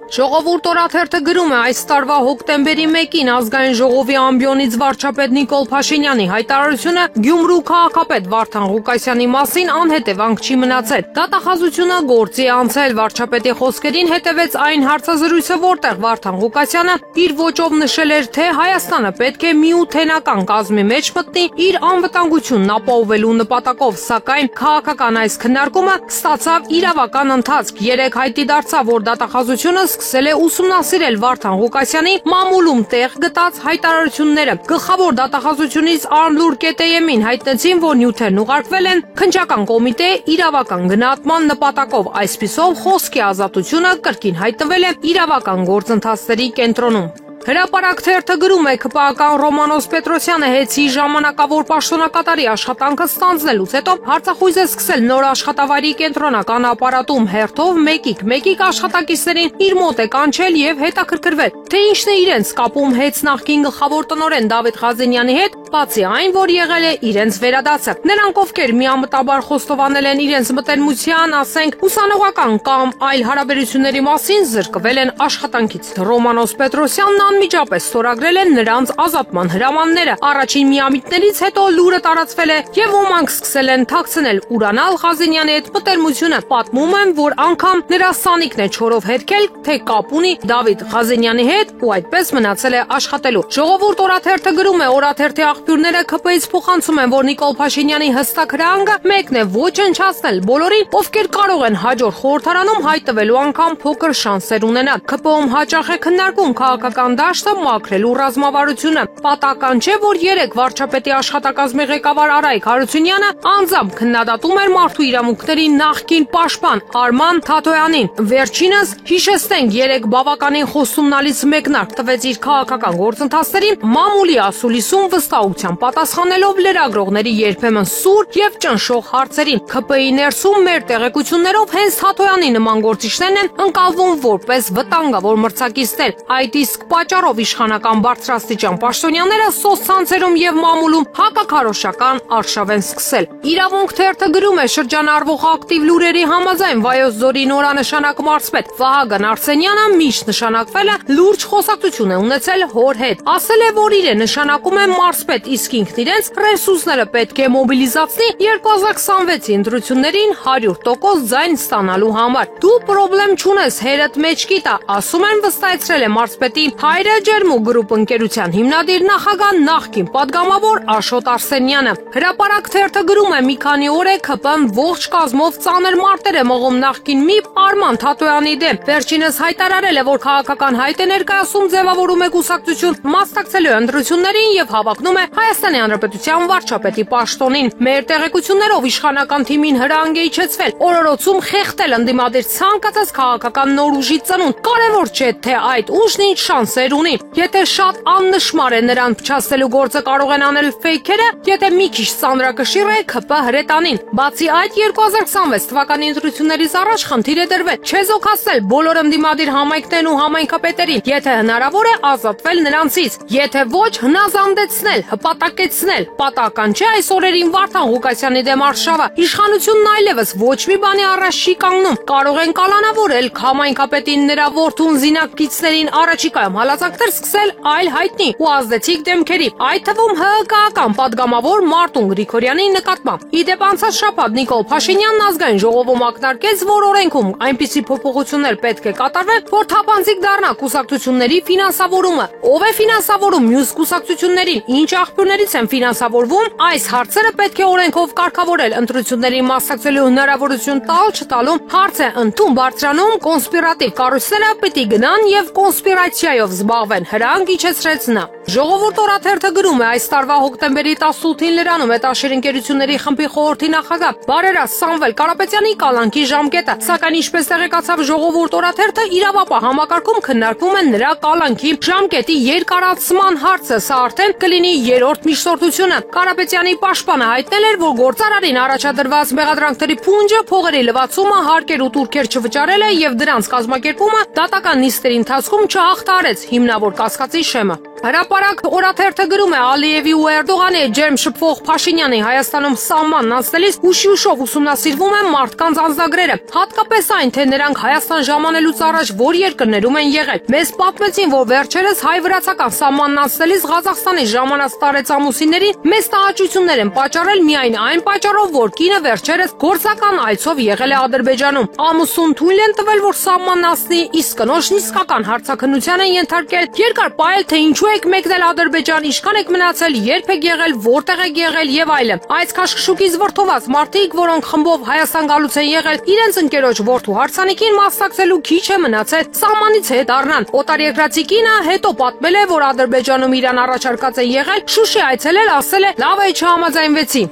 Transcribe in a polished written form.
Ժողովուրդ օրաթերթը գրում է այս տարվա հոկտեմբերի 1-ին ազգային ժողովի ամբիոնից վարչապետ Նիկոլ Փաշինյանի հայտարարությունը Գյումրու քաղաքապետ Վարդան Ղուկասյանի մասին անհետևանք չի մնացել։ Դատախազությունը գործի է անցել վարչապետի խոսքերին հետևեց այն հարցազրույցը, որտեղ Վարդան Ղուկասյանը իր ոճով նշել էր, թե Հայաստանը պետք է միութենական կազմի մեջ մտնի իր անվտանգությունն ապահովելու նպատակով, սակայն քաղաքական այս քննարկումը ստացավ իրավական ընթացք։ Երեկ հայտի դարձավ, որ դատախազությունը սկսել է ուսումնասիրել Վարդան Ղուկասյանի մամուլում տեղ գտած հայտարարությունները։ Գլխավոր դատախազությունից Արմլուր ԿՏԵՄ-ին հայտնեցին, որ նյութերն ուղարկվել են քննչական կոմիտե իրավական գնահատման նպատակով։ Այսպիսով խոսքի ազատությունը կրկին հայտնվել է իրավական գործընթացների կենտրոնում։ Հրապարակ թերթը գրում է ԿՊԱ-ական Ռոմանոս Պետրոսյանը ՀԵՑ-ի ժամանակավոր պաշտոնակատարի աշխատանքը ստանձնելուց հետո հարցախույզ է սկսել նոր աշխատավայրի կենտրոնական ապարատում հերթով մեկիկ աշխատակիցներին իր մոտ է կանչել եւ հետաքրքրվել, թե ինչն է իրենց կապում ՀԵՑ նախկին գլխավոր տնօրեն Դավիթ Ղազենյանի հետ, բացի այն, որ եղել է իրենց վերադարձը։ Նրանք, ովքեր միամտաբար խոստովանել են իրենց մտերմության, ասենք, ուսանողական կամ այլ հարաբերությունների մասին, զրկվել են աշխատանքից։ Ռոմանոս Պետրոսյանն անմիջապես ստորագրել են նրանց ազատման հրամանները։ Առաջին միամիտներից հետո լուրը տարածվել է եւ ոմանք սկսել են թաքցնել ուրանալ Ղազենյանի հետ մտերմությունը։ Պատմում են, որ անգամ նրա սանիկն է չորով հերքել, թե կապ ունի Դավիթ Ղազենյանի հետ ու այդպես մնացել է աշխատելու։ Ժողովուրդ օրաթերթը գրում է, օրաթերթի աղբյուրները ԿՊ-ից փոխանցում են, որ Նիկոլ Փաշինյանի հստակ հրահանգը մեկն է՝ ոչնչացնել բոլորին, ովքեր կարող են հաջորդ խորհրդարանում հայտնվելու անգամ փոքր շանսեր ունենալ։ ԿՊ-ում հաճախ է քննարկում քաղաքական դաշտը մաքրելու ռազմավարությունը։ Պատահական չէ, որ երեք վարչապետի աշխատակազմի ղեկավար Արայք Հարությունյանը անձամբ քննադատում էր մարդու իրավունքների նախկին պաշտպան Արման Թաթոյանին։ Վերջինս, հիշեցնենք, երեք բավականին խոսումնալից մեկնարկ տվեց իր քաղաքական գործընթացներին, մամուլի ասուլիսում վստահությամբ պատասխանելով լրագրողների երբեմն սուր եւ ճնշող հարցերին։ ԿՊ-ի ներսում մեր տեղեկություններով հենց Թաթոյանի նման գործիչներն են ընկալվում որպես վտանգավոր մրցակիցներ։ Այդ իսկ պատճառով իշխանական բարձրաստիճան պաշտոնյաները սոցցանցերում եւ մամուլում հակաքարոզչական արշավ են սկսել։ Իրավունք թերթը գրում է, շրջանառվող ակտիվ լուրերի համաձայն Վայոց ձորի նորանշանակ մարզպետ Վահագն Արսենյանը միշտ նշանակվել է լուրջ խոսակցություն է ունեցել հոր հետ։ Ասել է, որ իրեն նշանակում է մարզպետ, իսկ ինքն իրենց ռեսուրսները պետք է մոբիլիզացնի 2026-ի ընտրություններին 100% ձայն ստանալու համար։ Դու պրոբլեմ չունես, հերդ մեջքի տա, ասում են, վստահեցրել է մարզպետի հայրը Ջերմու գրուպ ընկերության հիմնադիր նախագահ նախկին падգամավոր Աշոտ Արսենյանը։ Հրապարակ թերթը գրում է, մի քանի օր է ԿՊ-ն ողջ կազմով ծանր մարտեր է մղում նախկին ՄԻՊ Արման Թաթոյանի դեմ։ Վերջինս հայտարարել է, որ քաղաքական հայտ է ներկայացում, ձևավորում է կուսակցություն, մասնակցելու է ընտրություններին եւ հավակնում է Հայաստանի Հանրապետության վարչապետի պաշտոնին։ Մեր տեղեկություններով իշխանական թիմին հրահանգ է իջեցվել օրորոցում խեղդել ընդդիմադիր ցանկացած քաղաքական նոր ուժի ծնունդ։ Կարևոր չէ, թե այդ ուժն ինչ շանսեր ունի։ Եթե շատ աննշմար է նրան փչացնելու գործը կարող են անել ֆեյքերը, եթե մի քիչ ծանրակշիռ է ԿՊ հրետանին։ Բացի այդ, 2026 թվականի ընտրություններից առաջ խնդիր է դրվել չեզոքացնել բոլոր ընդդիմադիր համայնքներն ու համայնքապետերին, եթե հնարավոր է ազատվել նրանցից, եթե ոչ հնազանդեցնել, հպատակեցնել։ Պատահական չէ այս օրերին Վարդան Ղուկասյանի դեմ արշավը։ Իշխանությունն այլևս ոչ մի բանի առաջ չի կանգնում։ Կարող են կալանավորել համայնքապետին, նրա որդուն, զինակիցներին, առաջիկայում հալածանքներ սկսել այլ հայտնի ու ազդեցիկ դեմքերի, այդ թվում ՀՀԿ-ական падգամավոր Մարտուն Գրիգորյանի նկատմամբ։ Իդեպ անցած շաբաթ Նիկոլ Փաշինյանն ազգային ժողովում ակնարկեց, որ օրենքում այնպիսի փոփոխություններ պետք է կատարվեն, որ թափանցիկ դառնա կուսակցությունների ֆինանսավորումը։ Ով է ֆինանսավորում մյուս կուսակցություններին, ինչ աղբյուրներից են ֆինանսավորվում, այս հարցերը պետք է օրենքով կարգավորել, ընտրություններին մասնակցելու հնարավորություն տալ չտալու հարց է ընդուն բարձրանում, կոնսպիրատիվ կառույցները պիտի գնան եւ կոնսպիրացիայով զբաղվեն, հրահանգ իջեցրեց նա։ Ժողովուրդ օրաթերթը գրում է, այս տարվա հոկտեմբերի 18-ին Լրանում հետաշեր ընկերությունների խմբի խորհրդի նախագահ բարերար Սամվել Կարապետյանի կալանքի ժամկետը, սակայն ինչպես տեղեկացավ Ժողովուրդ օրաթերթը, իրավապահ համակարգում քննարկվում է նրա կալանքի ժամկետի երկարացման հարցը, սա արդեն կլինի երրորդ միջնորդությունը։ Կարապետյանի պաշտպանը հայտնել էր, որ գործարարին առաջադրված մեղադրանքների փունջը, փողերի լվացումը, հարկեր ու տուրքեր չվճարել է եւ դրանց կազմակերպումը դատական նիստերի ընթացքում չհաղթահարեց հիմնավոր կասկածի շեմը։ Հրապարակ Հրապարակ օրաթերթը գրում է Ալիևի ու Էրդողանի ջերմ շփվող Փաշինյանի Հայաստանում սահմանն անցնելիս ուշի-ուշով ուսումնասիրվում են մարդկանց անձնագրերը, հատկապես այն, թե նրանք Հայաստան ժամանելուց առաջ որ երկրներում են եղել։ Մեզ պատմեցին, որ վերջերս հայ-վրացական սահմանն անցնելիս Ղազախստանի ժամանած տարեցամուսիններին մեծ տհաճություններ են պատճառել միայն այն պատճառով, որ կինը վերջերս գործական այցով եղել է Ադրբեջանում։ Ամուսուն թույլ են տվել, որ սահմանն անցնի, իսկ կնոջն իսկական հարցաքննության են ենթարկել, երկար պահել, թե ինչու եք մեկնել Ադրբեջան, ինչքան եք մնացել, երբ եք եղել, որտեղ եք եղել եւ այլն։ Այս քաշքշուկից վրդոված մարդիկ, որոնք խմբով Հայաստան գալուց են եղել, իրենց ընկերոջ որդու հարսանիքին մասնակցելու քիչ է մնացել, սահմանից հետ առնան։ Օտարերկրացի կինը հետո պատմել է, որ Ադրբեջանում իրան առաջարկած է եղել, Շուշի այցելել, ասել է՝ լավ է, չհամաձայնվեցի։